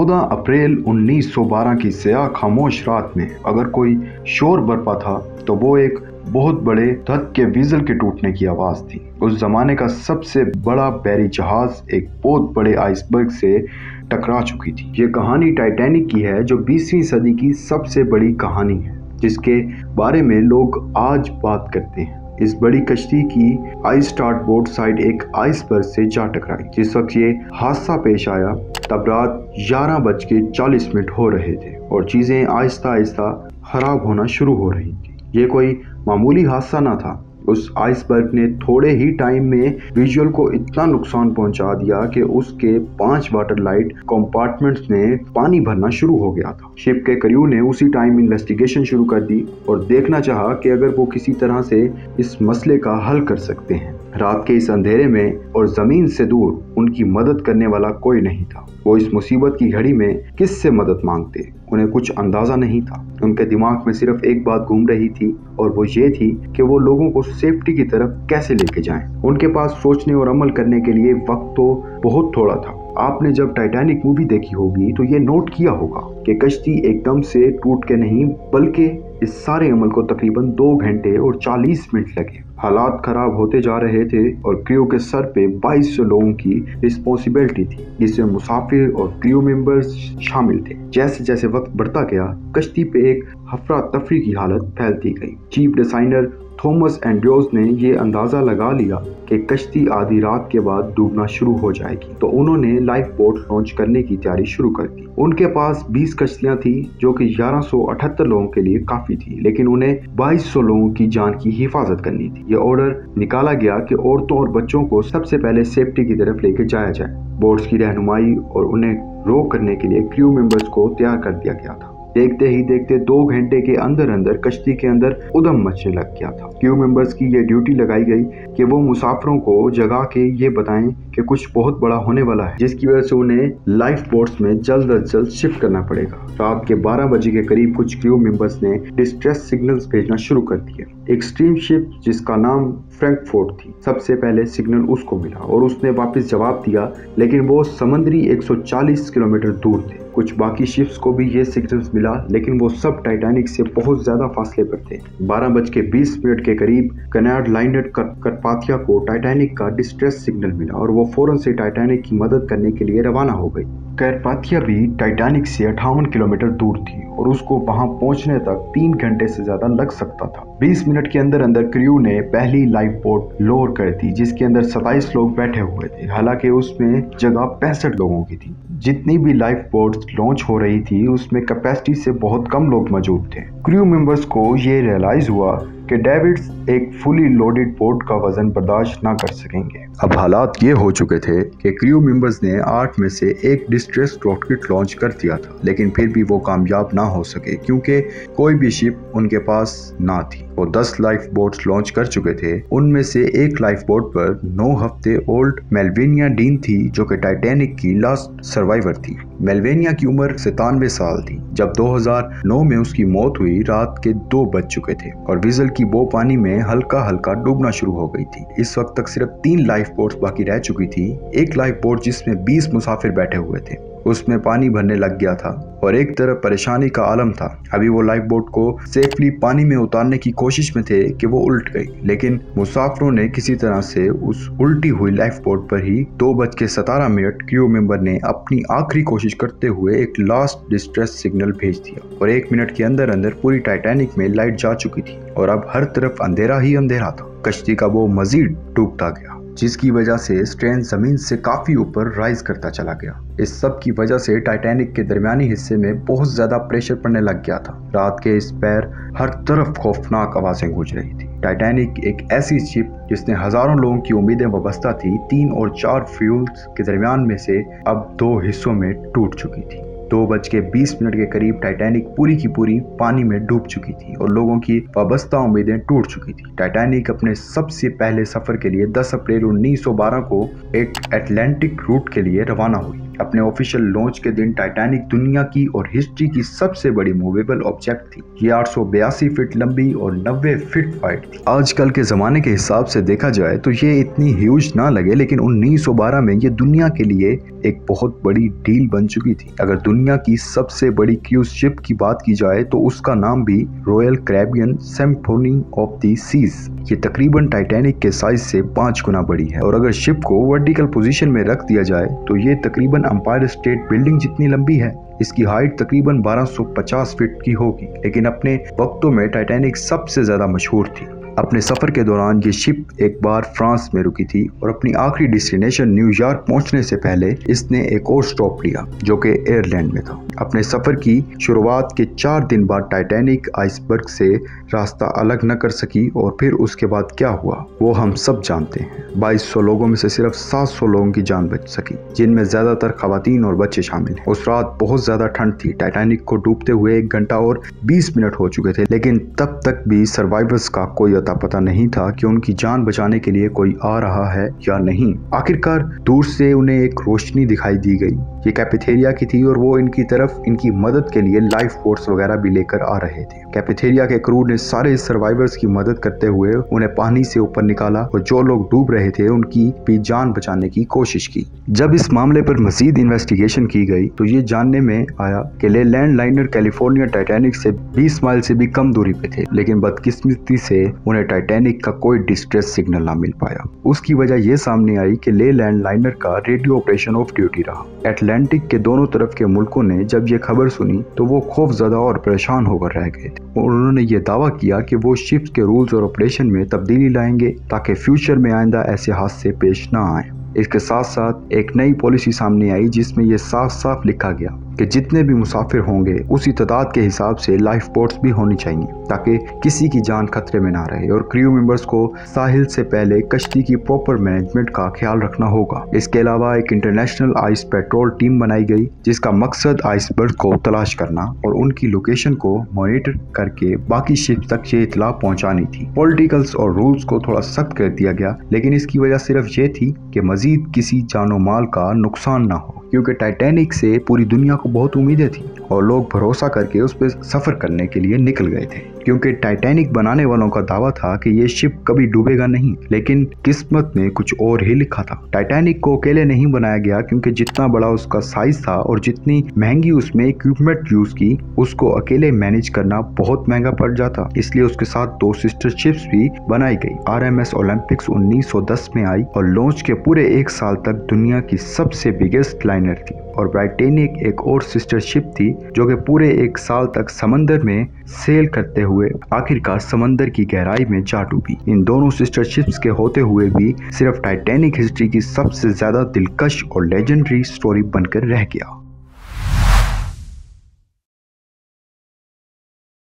14 अप्रैल 1912 की स्याह खामोश रात में अगर कोई शोर बरपा था तो वो एक बहुत बड़े धक के वीजल के टूटने की आवाज थी। उस जमाने का सबसे बड़ा बैरी जहाज एक बहुत बड़े आइसबर्ग से टकरा चुकी थी। ये कहानी टाइटैनिक की है, जो 20वीं सदी की सबसे बड़ी कहानी है, जिसके बारे में लोग आज बात करते हैं। इस बड़ी कश्ती की आइस स्टार्ट बोर्ड साइड एक आइसबर्ग से जा टकराई। जिस वक्त ये हादसा पेश आया तब रात 11:40 हो रहे थे और चीजें आहिस्ता आहिस्ता खराब होना शुरू हो रही थी। ये कोई मामूली हादसा ना था। उस आइसबर्ग ने थोड़े ही टाइम में विजुअल को इतना नुकसान पहुंचा दिया कि उसके 5 वाटर लाइट कंपार्टमेंट्स में पानी भरना शुरू हो गया था। शिप के क्रू ने उसी टाइम इन्वेस्टिगेशन शुरू कर दी और देखना चाहा कि अगर वो किसी तरह से इस मसले का हल कर सकते हैं। रात के इस अंधेरे में और जमीन से दूर उनकी मदद करने वाला कोई नहीं था। वो इस मुसीबत की घड़ी में किससे मदद मांगते, उन्हें कुछ अंदाजा नहीं था। उनके दिमाग में सिर्फ एक बात घूम रही थी और वो ये थी कि वो लोगों को सेफ्टी की तरफ कैसे लेके जाएं। उनके पास सोचने और अमल करने के लिए वक्त तो बहुत थोड़ा था। आपने जब टाइटैनिक मूवी देखी होगी तो ये नोट किया होगा कि कश्ती एकदम से टूट के नहीं, बल्कि इस सारे अमल को तकरीबन 2 घंटे और 40 मिनट लगे। हालात खराब होते जा रहे थे और क्रू के सर पे 2200 लोगों की रिस्पॉन्सिबिलिटी थी, जिसमें मुसाफिर और क्रू मेंबर्स शामिल थे। जैसे जैसे वक्त बढ़ता गया, कश्ती पे एक अफरा तफरी की हालत फैलती गई। चीफ डिजाइनर थॉमस एंड्रयूज ने ये अंदाजा लगा लिया कि कश्ती आधी रात के बाद डूबना शुरू हो जाएगी, तो उन्होंने लाइफ बोट लॉन्च करने की तैयारी शुरू कर दी। उनके पास 20 कश्तियां थी जो कि 1178 लोगों के लिए काफी थी, लेकिन उन्हें 2200 लोगों की जान की हिफाजत करनी थी। यह ऑर्डर निकाला गया कि औरतों और बच्चों को सबसे पहले सेफ्टी की तरफ लेके जाया जाए। बोट्स की रहनुमाई और उन्हें रो करने के लिए क्रू मेंबर्स को तैयार कर दिया गया था। देखते ही देखते 2 घंटे के अंदर अंदर कश्ती के अंदर उधम मचने लग गया था। क्रू मेंबर्स की ये ड्यूटी लगाई गई कि वो मुसाफिरों को जगा के ये बताएं कि कुछ बहुत बड़ा होने वाला है, जिसकी वजह से उन्हें लाइफ बोट्स में जल्द अज जल्द शिफ्ट करना पड़ेगा। रात के 12 बजे के करीब कुछ क्रू मेंबर्स ने डिस्ट्रेस सिग्नल्स भेजना शुरू कर दिए। एक स्ट्रीम शिप जिसका नाम फ्रैंकफर्ट थी, सबसे पहले सिग्नल उसको मिला और उसने वापस जवाब दिया, लेकिन वो समुद्री 140 किलोमीटर दूर थे। कुछ बाकी शिप्स को भी ये सिग्नल्स मिला, लेकिन वो सब टाइटैनिक से बहुत ज्यादा फासले पर थे। 12:20 के करीब कनाड लाइनर करपाथिया को टाइटैनिक का डिस्ट्रेस सिग्नल मिला और वो फौरन से टाइटैनिक की मदद करने के लिए रवाना हो गई। करपाथिया भी टाइटैनिक से 58 किलोमीटर दूर थी और उसको वहां पहुंचने तक 3 घंटे से ज्यादा लग सकता था। 20 मिनट के अंदर अंदर क्रू ने पहली लाइफ बोट लोअर कर दी, जिसके अंदर 27 लोग बैठे हुए थे। हालांकि उसमें जगह 65 लोगों की थी। जितनी भी लाइफ बोट्स लॉन्च हो रही थी उसमें कैपेसिटी से बहुत कम लोग मौजूद थे। क्रू मेंबर्स को ये रियलाइज हुआ कि डेविड्स एक फुली लोडेड बोट का वजन बर्दाश्त ना कर सकेंगे। अब हालात ये हो चुके थे कि क्रू मेंबर्स ने 8 में से एक डिस्ट्रेस रॉकेट लॉन्च कर दिया था, लेकिन फिर भी वो कामयाब ना हो सके क्योंकि कोई भी शिप उनके पास ना थी। वो 10 लाइफ बोट्स लॉन्च कर चुके थे। उनमें से एक लाइफ बोट पर 9 हफ्ते ओल्ड मेल्वेनिया डीन थी, जो कि टाइटैनिक की लास्ट सर्वाइवर थी। मेल्वेनिया की उम्र 97 साल थी। जब 2009 में उसकी मौत हुई, रात के 2 बज चुके थे और विजल की बो पानी में हल्का हल्का डूबना शुरू हो गई थी। इस वक्त तक सिर्फ 3 लाइफ बोट्स बाकी रह चुकी थी। एक लाइफ बोट जिसमें 20 मुसाफिर बैठे हुए थे, उसमें पानी भरने लग गया था और एक तरफ परेशानी का आलम था। अभी वो लाइफ बोट को सेफली पानी में उतारने की कोशिश में थे कि वो उल्ट गई, लेकिन मुसाफिरों ने किसी तरह से उस उल्टी हुई लाइफ बोट पर ही 2:17 क्रू मेंबर ने अपनी आखिरी कोशिश करते हुए एक लास्ट डिस्ट्रेस सिग्नल भेज दिया और 1 मिनट के अंदर अंदर पूरी टाइटैनिक में लाइट जा चुकी थी और अब हर तरफ अंधेरा ही अंधेरा था। कश्ती का वो मजीद डूबता गया, जिसकी वजह से स्ट्रेन जमीन से काफी ऊपर राइज करता चला गया। इस सब की वजह से टाइटैनिक के दरमियानी हिस्से में बहुत ज्यादा प्रेशर पड़ने लग गया था। रात के इस पैर हर तरफ खौफनाक आवाजें गूंज रही थी। टाइटैनिक एक ऐसी शिप जिसने हजारों लोगों की उम्मीदें वाबस्ता थी, 3 और 4 फ्यूल्स के दरमियान में से अब 2 हिस्सों में टूट चुकी थी। 2:20 के करीब टाइटैनिक पूरी की पूरी पानी में डूब चुकी थी और लोगों की वाबस्ता उम्मीदें टूट चुकी थी। टाइटैनिक अपने सबसे पहले सफर के लिए 10 अप्रैल 1912 को एक अटलांटिक रूट के लिए रवाना हुई। अपने ऑफिशियल लॉन्च के दिन टाइटैनिक दुनिया की और हिस्ट्री की सबसे बड़ी मूवेबल ऑब्जेक्ट थी। ये 882 फीट लंबी और 90 फीट वाइड थी। आजकल के जमाने के हिसाब से देखा जाए तो ये इतनी ह्यूज ना लगे, लेकिन 1912 में ये दुनिया के लिए एक बहुत बड़ी डील बन चुकी थी। अगर दुनिया की सबसे बड़ी क्रूज शिप की बात की जाए तो उसका नाम भी Royal Caribbean Symphony of the Seas. ये तकरीबन टाइटैनिक के साइज से 5 गुना बड़ी है और अगर शिप को वर्टिकल पोजीशन में रख दिया जाए तो ये तकरीबन एम्पायर स्टेट बिल्डिंग जितनी लंबी है। इसकी हाइट तकरीबन 1250 फीट की होगी, लेकिन अपने वक्तों में टाइटैनिक सबसे ज्यादा मशहूर थी। अपने सफर के दौरान ये शिप एक बार फ्रांस में रुकी थी और अपनी आखिरी डेस्टिनेशन न्यूयॉर्क पहुंचने से पहले इसने एक और स्टॉप लिया जो कि आयरलैंड में था। अपने सफर की शुरुआत के 4 दिन बाद टाइटैनिक आइसबर्ग से रास्ता अलग न कर सकी और फिर उसके बाद क्या हुआ वो हम सब जानते हैं। 2200 लोगों में से सिर्फ 700 लोगों की जान बच सकी, जिनमें ज्यादातर खवातीन और बच्चे शामिल हैं। उस रात बहुत ज्यादा ठंड थी। टाइटैनिक को डूबते हुए 1 घंटा और 20 मिनट हो चुके थे, लेकिन तब तक भी सर्वाइवर्स का कोई पता नहीं था कि उनकी जान बचाने के लिए कोई आ रहा है या नहीं। आखिरकार दूर से उन्हें एक रोशनी दिखाई दी गई। ये कैफेटेरिया की थी और वो इनकी तरफ इनकी मदद के लिए लाइफ बोट्स वगैरह भी लेकर आ रहे थे। कैफेटेरिया के क्रू ने सारे सर्वाइवर्स की मदद करते हुए उन्हें पानी से ऊपर निकाला और जो लोग डूब रहे थे उनकी भी जान बचाने की कोशिश की। जब इस मामले पर मजीद इन्वेस्टिगेशन की गई तो ये जानने में आया कि लेलैंड लाइनर कैलिफोर्निया टाइटैनिक से 20 माइल से भी कम दूरी पे थे, लेकिन बदकिस्मती से उन्हें टाइटैनिक का कोई डिस्ट्रेस सिग्नल ना मिल पाया। उसकी वजह यह सामने आई कि लेलैंड लाइनर का रेडियो ऑपरेशन ऑफ ड्यूटी रहा। अटलांटिक के दोनों तरफ के मुल्कों ने जब ये खबर सुनी तो वो खौफजदा और परेशान होकर रह गए थे और उन्होंने ये दावा किया कि वो शिप्स के रूल्स और ऑपरेशन में तब्दीली लाएंगे ताकि फ्यूचर में आइंदा ऐसे हादसे पेश ना आए। इसके साथ साथ एक नई पॉलिसी सामने आई जिसमें यह साफ साफ लिखा गया कि जितने भी मुसाफिर होंगे उसी तादाद के हिसाब से लाइफ बोट्स भी होनी चाहिए ताकि किसी की जान खतरे में ना रहे, और क्रू मेंबर्स को साहिल से पहले कश्ती की प्रॉपर मैनेजमेंट का ख्याल रखना होगा। इसके अलावा एक इंटरनेशनल आइस पेट्रोल टीम बनाई गई जिसका मकसद आइसबर्ग को तलाश करना और उनकी लोकेशन को मॉनिटर करके बाकी शिप तक ये इतला पहुंचानी थी। पॉलिटिकल्स और रूल्स को थोड़ा सख्त कर दिया गया, लेकिन इसकी वजह सिर्फ ये थी कि मजीद किसी जानो माल का नुकसान ना हो, क्योंकि टाइटैनिक से पूरी दुनिया को बहुत उम्मीदें थी और लोग भरोसा करके उस पर सफर करने के लिए निकल गए थे। क्योंकि टाइटैनिक बनाने वालों का दावा था कि ये शिप कभी डूबेगा नहीं, लेकिन किस्मत में कुछ और ही लिखा था। टाइटैनिक को अकेले नहीं बनाया गया क्योंकि जितना बड़ा उसका साइज था और जितनी महंगी उसमें इक्विपमेंट यूज की उसको अकेले मैनेज करना बहुत महंगा पड़ जाता, इसलिए उसके साथ 2 सिस्टर शिप्स भी बनाई गई। RMS ओलंपिक्स 1910 में आई और लॉन्च के पूरे 1 साल तक दुनिया की सबसे बिगेस्ट लाइनर थी, और टाइटैनिक एक और सिस्टर शिप थी जो कि पूरे 1 साल तक समंदर में सेल करते हुए आखिरकार समंदर की गहराई में जा डूबी। इन दोनों सिस्टर शिप्स के होते हुए भी सिर्फ टाइटैनिक हिस्ट्री की सबसे ज्यादा दिलकश और लेजेंडरी स्टोरी बनकर रह गया।